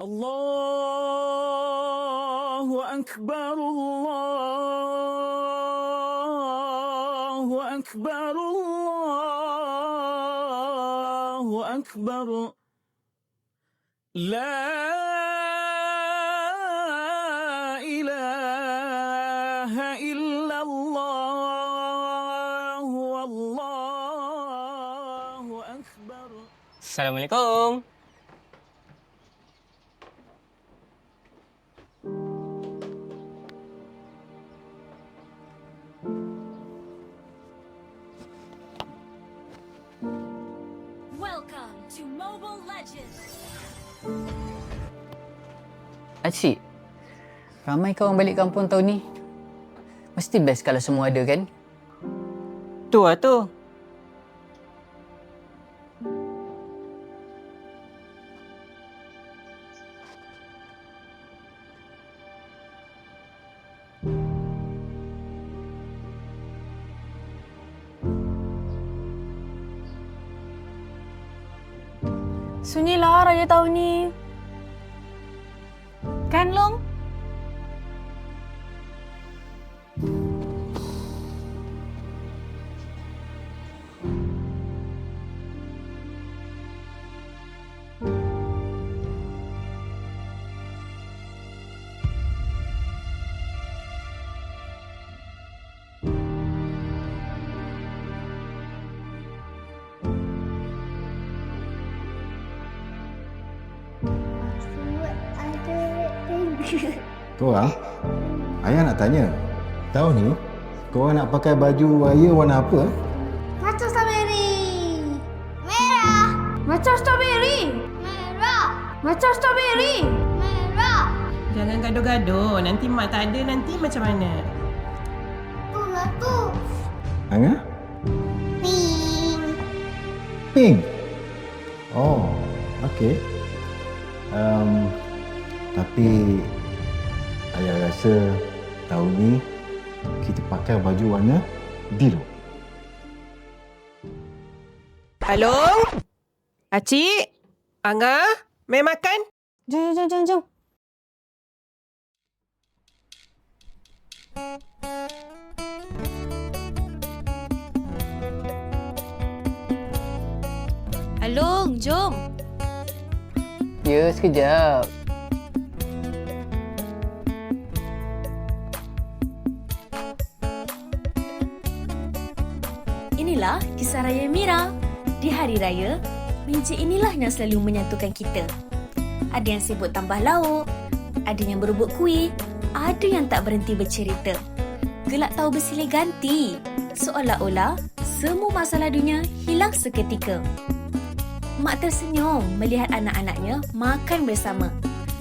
Allahu Akbar, Allahu Akbar, Allahu Akbar. La ilaha illallah, wallahu akbar. Assalamualaikum. Welcome to Mobile Legends. Acik, ramai kawan balik kampung tahun ni. Mesti best kalau semua ada kan? Tu lah tu. Sunyilah raya tahun ni. Kan, Long? Tu lah. Ayah nak tanya. Tahun ni, korang nak pakai baju raya warna apa? Macam strawberry. Merah. Macam strawberry. Merah. Macam strawberry. Merah. Jangan gaduh-gaduh. Nanti mak tak ada nanti macam mana? Tu lah tu. Angah? Pink. Pink. Oh, okey. Tapi ayah rasa tahun ni kita pakai baju warna biru. Halo? Acik? Angah? Mai makan? Jom. Along, jom. Ya, sekejap. Inilah kisah Raya Mira. Di hari raya, meja inilah yang selalu menyatukan kita. Ada yang sibuk tambah lauk, ada yang berebut kuih, ada yang tak berhenti bercerita. Gelak tahu bersilih ganti, seolah-olah semua masalah dunia hilang seketika. Mak tersenyum melihat anak-anaknya makan bersama.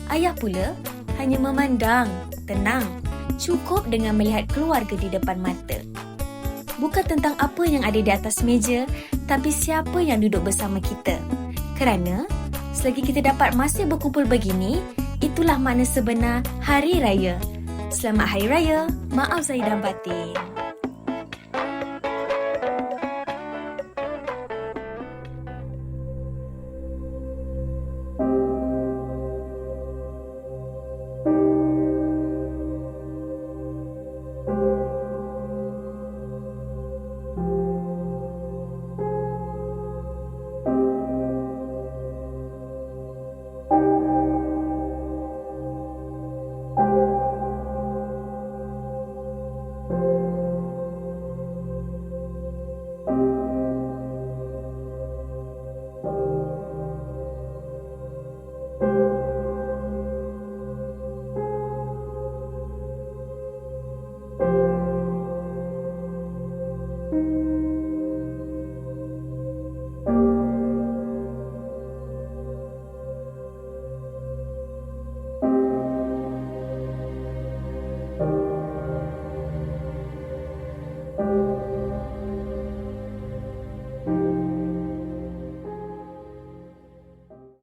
Ayah pula hanya memandang, tenang, cukup dengan melihat keluarga di depan mata. Bukan tentang apa yang ada di atas meja, tapi siapa yang duduk bersama kita. Kerana selagi kita dapat masih berkumpul begini, itulah makna sebenar Hari Raya. Selamat Hari Raya, maaf zahir dan batin.